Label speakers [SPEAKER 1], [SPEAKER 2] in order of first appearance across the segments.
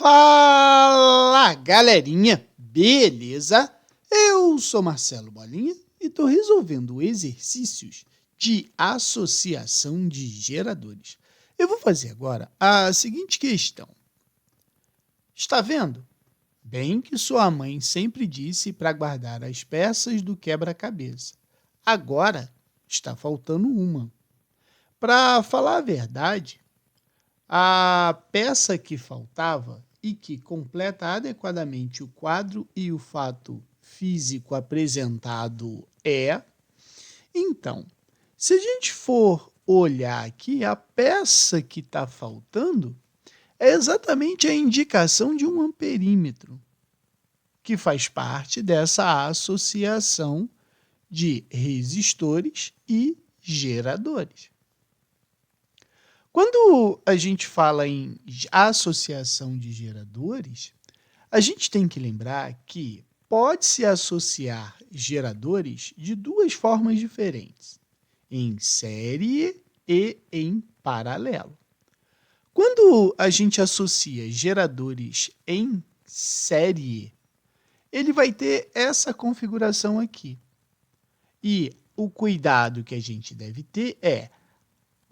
[SPEAKER 1] Fala, galerinha! Beleza? Eu sou Marcelo Bolinha e estou resolvendo exercícios de associação de geradores. Eu vou fazer agora a seguinte questão. Está vendo? Bem que sua mãe sempre disse para guardar as peças do quebra-cabeça. Agora está faltando uma. Para falar a verdade, a peça que faltava e que completa adequadamente o quadro e o fato físico apresentado é... Então, se a gente for olhar aqui, a peça que está faltando é exatamente a indicação de um amperímetro, que faz parte dessa associação de resistores e geradores. Quando a gente fala em associação de geradores, a gente tem que lembrar que pode-se associar geradores de duas formas diferentes, em série e em paralelo. Quando a gente associa geradores em série, ele vai ter essa configuração aqui. E o cuidado que a gente deve ter é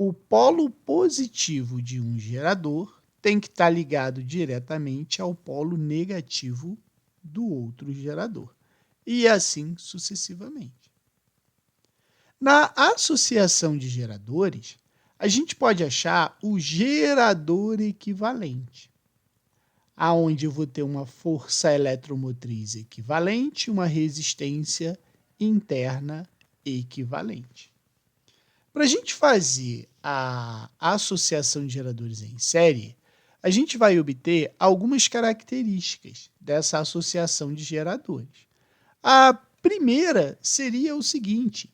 [SPEAKER 1] o polo positivo de um gerador tem que estar ligado diretamente ao polo negativo do outro gerador. E assim sucessivamente. Na associação de geradores, a gente pode achar o gerador equivalente, aonde eu vou ter uma força eletromotriz equivalente, uma resistência interna equivalente. Para a gente fazer a associação de geradores em série, a gente vai obter algumas características dessa associação de geradores. A primeira seria o seguinte: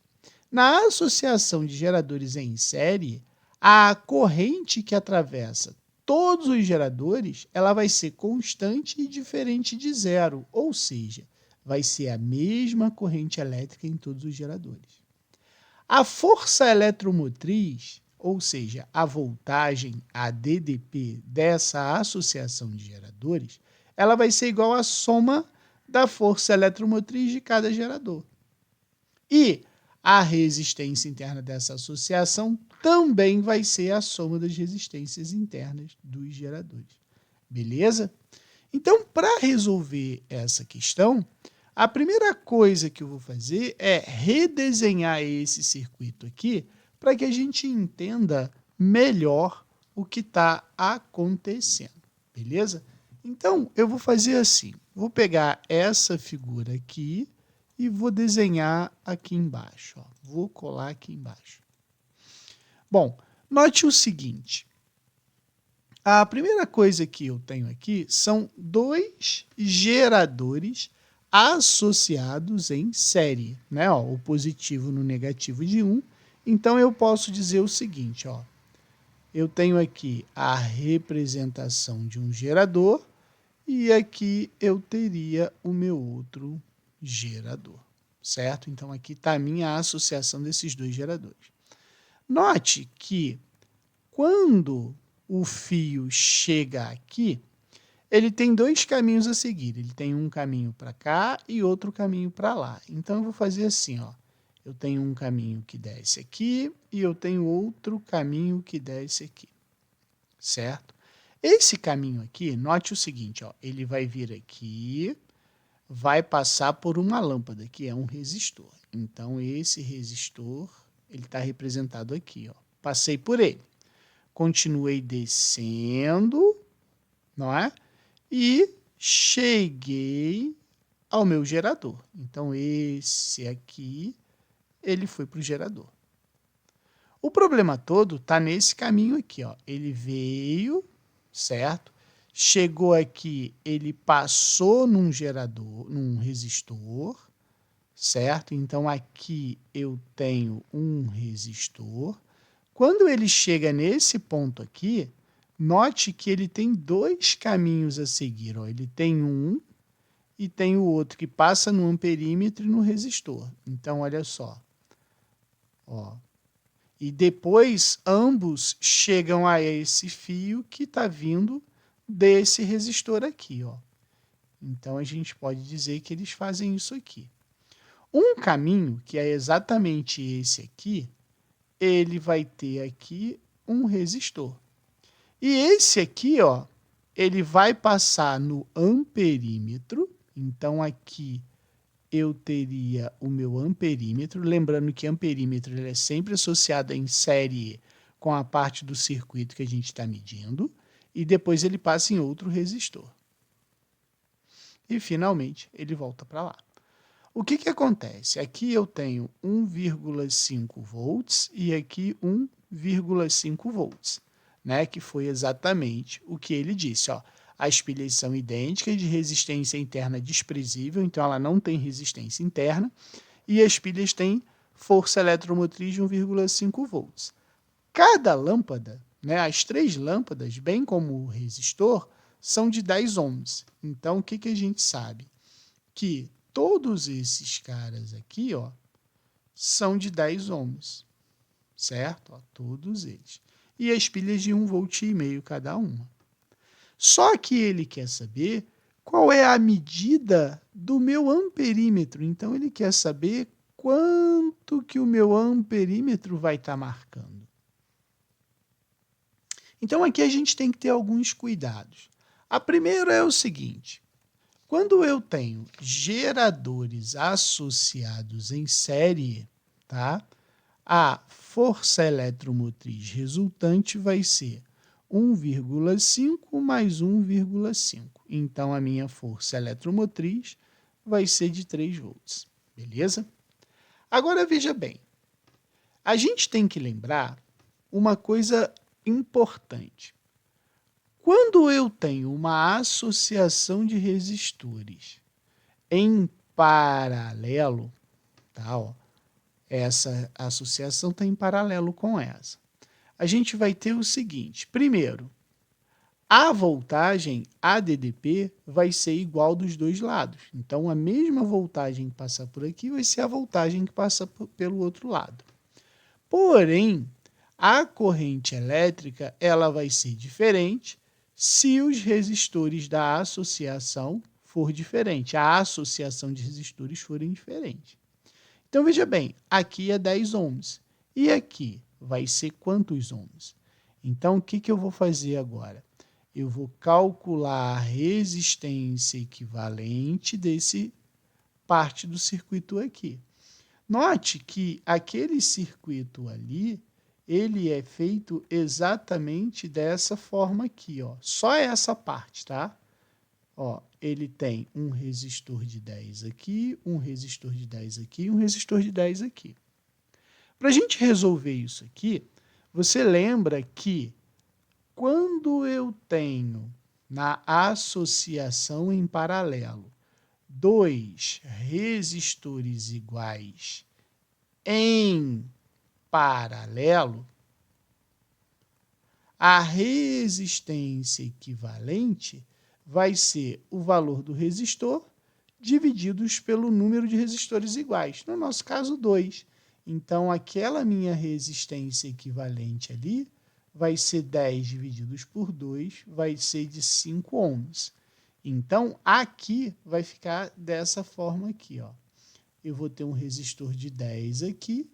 [SPEAKER 1] na associação de geradores em série, a corrente que atravessa todos os geradores ela vai ser constante e diferente de zero, ou seja, vai ser a mesma corrente elétrica em todos os geradores. A força eletromotriz, ou seja, a voltagem, a DDP, dessa associação de geradores, ela vai ser igual à soma da força eletromotriz de cada gerador. E a resistência interna dessa associação também vai ser a soma das resistências internas dos geradores. Beleza? Então, para resolver essa questão, a primeira coisa que eu vou fazer é redesenhar esse circuito aqui para que a gente entenda melhor o que está acontecendo, beleza? Então, eu vou fazer assim, vou pegar essa figura aqui e vou desenhar aqui embaixo. Ó. Vou colar aqui embaixo. Bom, note o seguinte. A primeira coisa que eu tenho aqui são dois geradores associados em série, né? Ó, o positivo no negativo de um. Então, eu posso dizer o seguinte, ó. Eu tenho aqui a representação de um gerador e aqui eu teria o meu outro gerador, certo? Então, aqui está a minha associação desses dois geradores. Note que quando o fio chega aqui, ele tem dois caminhos a seguir. Ele tem um caminho para cá e outro caminho para lá. Então, eu vou fazer assim, ó. Eu tenho um caminho que desce aqui e eu tenho outro caminho que desce aqui, certo? Esse caminho aqui, note o seguinte, ó. Ele vai vir aqui, vai passar por uma lâmpada, que é um resistor. Então, esse resistor, ele está representado aqui, ó. Passei por ele. Continuei descendo, não é? E cheguei ao meu gerador. Então, esse aqui, ele foi para o gerador. O problema todo está nesse caminho aqui, ó. Ele veio, certo? Chegou aqui, ele passou num gerador, num resistor, certo? Então, aqui eu tenho um resistor. Quando ele chega nesse ponto aqui, note que ele tem dois caminhos a seguir. Ó. Ele tem um e tem o outro que passa no amperímetro e no resistor. Então, olha só. Ó. E depois, ambos chegam a esse fio que está vindo desse resistor aqui, ó. Então, a gente pode dizer que eles fazem isso aqui. Um caminho, que é exatamente esse aqui, ele vai ter aqui um resistor. E esse aqui, ó, ele vai passar no amperímetro. Então, aqui eu teria o meu amperímetro. Lembrando que amperímetro ele é sempre associado em série com a parte do circuito que a gente está medindo. E depois ele passa em outro resistor. E, finalmente, ele volta para lá. O que acontece? Aqui eu tenho 1,5 volts e aqui 1,5 volts, né? Que foi exatamente o que ele disse. Ó. As pilhas são idênticas, de resistência interna desprezível, então ela não tem resistência interna, e as pilhas têm força eletromotriz de 1,5 volts. Cada lâmpada, né, as 3 lâmpadas, bem como o resistor, são de 10 ohms. Então, o que a gente sabe? Que todos esses caras aqui, ó, são de 10 ohms, certo? Ó, todos eles. E as pilhas de 1,5 volt cada uma. Só que ele quer saber qual é a medida do meu amperímetro. Então, ele quer saber quanto que o meu amperímetro vai estar marcando. Então, aqui a gente tem que ter alguns cuidados. A primeira é o seguinte: quando eu tenho geradores associados em série, tá? A força eletromotriz resultante vai ser 1,5 mais 1,5. Então, a minha força eletromotriz vai ser de 3 volts, beleza? Agora, veja bem, a gente tem que lembrar uma coisa importante. Quando eu tenho uma associação de resistores em paralelo, tá, ó, essa associação está em paralelo com essa. A gente vai ter o seguinte: primeiro, a voltagem ADDP vai ser igual dos dois lados. Então, a mesma voltagem que passa por aqui vai ser a voltagem que passa pelo outro lado. Porém, a corrente elétrica ela vai ser diferente se os resistores da associação for diferente, a associação de resistores forem diferentes. Então, veja bem, aqui é 10 ohms e aqui vai ser quantos ohms? Então, o que eu vou fazer agora? Eu vou calcular a resistência equivalente desse parte do circuito aqui. Note que aquele circuito ali, ele é feito exatamente dessa forma aqui, ó. Só essa parte, tá? Ó, ele tem um resistor de 10 aqui, um resistor de 10 aqui e um resistor de 10 aqui. Para a gente resolver isso aqui, você lembra que quando eu tenho na associação em paralelo 2 resistores iguais em paralelo, a resistência equivalente vai ser o valor do resistor divididos pelo número de resistores iguais. No nosso caso, 2. Então, aquela minha resistência equivalente ali vai ser 10 divididos por 2, vai ser de 5 ohms. Então, aqui vai ficar dessa forma aqui, ó. Eu vou ter um resistor de 10 aqui,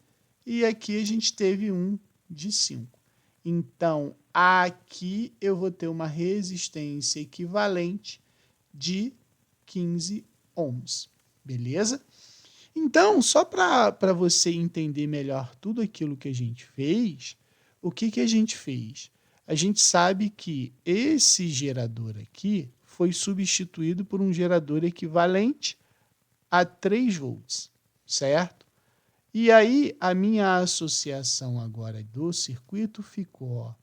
[SPEAKER 1] e aqui a gente teve um de 5. Então, aqui eu vou ter uma resistência equivalente de 15 ohms, beleza? Então, só para você entender melhor tudo aquilo que a gente fez, o que a gente fez? A gente sabe que esse gerador aqui foi substituído por um gerador equivalente a 3 volts, certo? E aí, a minha associação agora do circuito ficou, ó,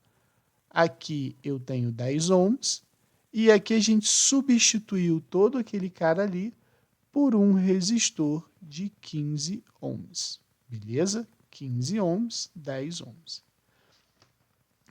[SPEAKER 1] aqui eu tenho 10 ohms, e aqui a gente substituiu todo aquele cara ali por um resistor de 15 ohms, beleza? 15 ohms, 10 ohms.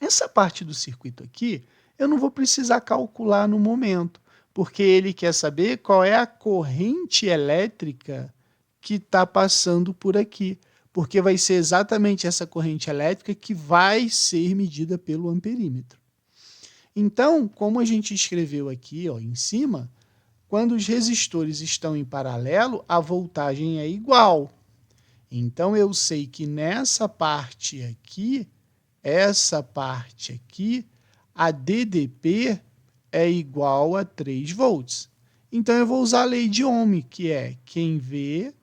[SPEAKER 1] Essa parte do circuito aqui, eu não vou precisar calcular no momento, porque ele quer saber qual é a corrente elétrica que está passando por aqui, porque vai ser exatamente essa corrente elétrica que vai ser medida pelo amperímetro. Então, como a gente escreveu aqui, ó, em cima, quando os resistores estão em paralelo, a voltagem é igual. Então, eu sei que nessa parte aqui, essa parte aqui, a DDP é igual a 3 volts. Então, eu vou usar a lei de Ohm, que é quem vê,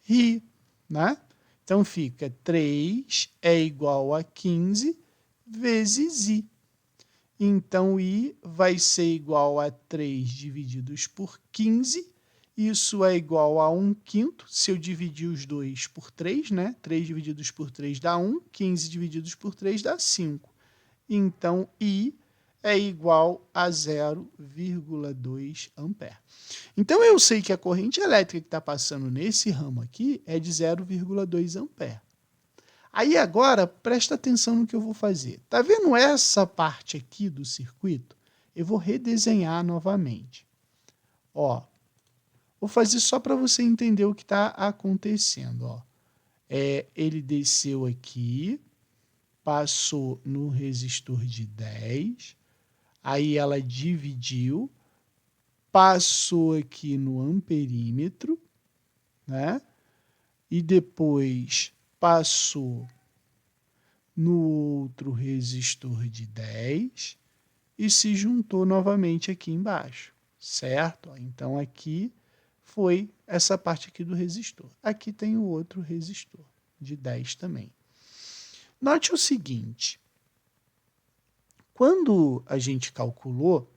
[SPEAKER 1] ri, né? Então, fica 3 é igual a 15 vezes I. Então, I vai ser igual a 3 divididos por 15. Isso é igual a 1/5. Se eu dividir os dois por 3, né? 3 divididos por 3 dá 1. 15 divididos por 3 dá 5. Então, I é igual a 0,2 ampere. Então, eu sei que a corrente elétrica que está passando nesse ramo aqui é de 0,2 ampere. Aí agora, presta atenção no que eu vou fazer. Tá vendo essa parte aqui do circuito? Eu vou redesenhar novamente. Ó, vou fazer só para você entender o que está acontecendo. Ó. Ele desceu aqui, passou no resistor de 10, aí ela dividiu, passou aqui no amperímetro, né? E depois passou no outro resistor de 10 e se juntou novamente aqui embaixo, certo? Então, aqui foi essa parte aqui do resistor. Aqui tem o outro resistor de 10 também. Note o seguinte, quando a gente calculou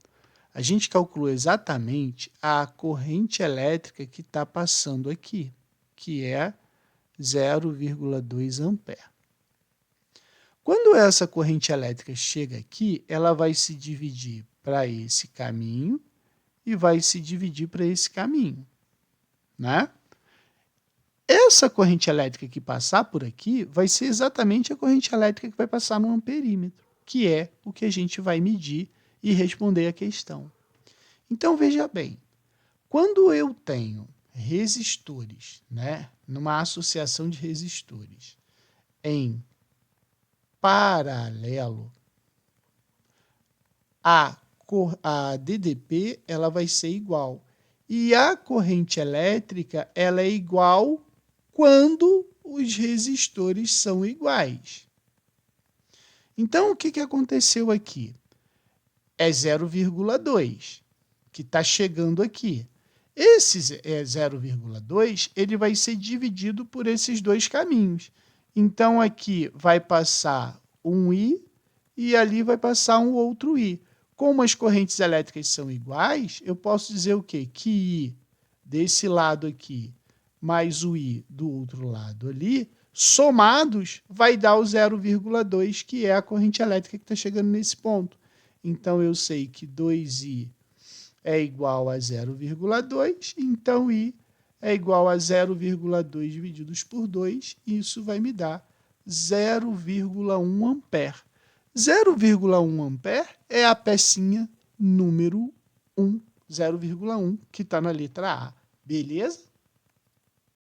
[SPEAKER 1] exatamente a corrente elétrica que está passando aqui, que é 0,2 ampere. Quando essa corrente elétrica chega aqui, ela vai se dividir para esse caminho e vai se dividir para esse caminho, né? Essa corrente elétrica que passar por aqui vai ser exatamente a corrente elétrica que vai passar no amperímetro, que é o que a gente vai medir e responder a questão. Então, veja bem, quando eu tenho resistores, né, numa associação de resistores em paralelo, a DDP ela vai ser igual. E a corrente elétrica ela é igual quando os resistores são iguais. Então, o que aconteceu aqui? É 0,2 que está chegando aqui. Esse 0,2 ele vai ser dividido por esses dois caminhos. Então, aqui vai passar um I e ali vai passar um outro I. Como as correntes elétricas são iguais, eu posso dizer o quê? Que I desse lado aqui mais o I do outro lado ali, somados, vai dar o 0,2, que é a corrente elétrica que está chegando nesse ponto. Então, eu sei que 2I é igual a 0,2, então I é igual a 0,2 divididos por 2, e isso vai me dar 0,1 ampere. 0,1 ampere é a pecinha número 1, 0,1, que está na letra A. Beleza?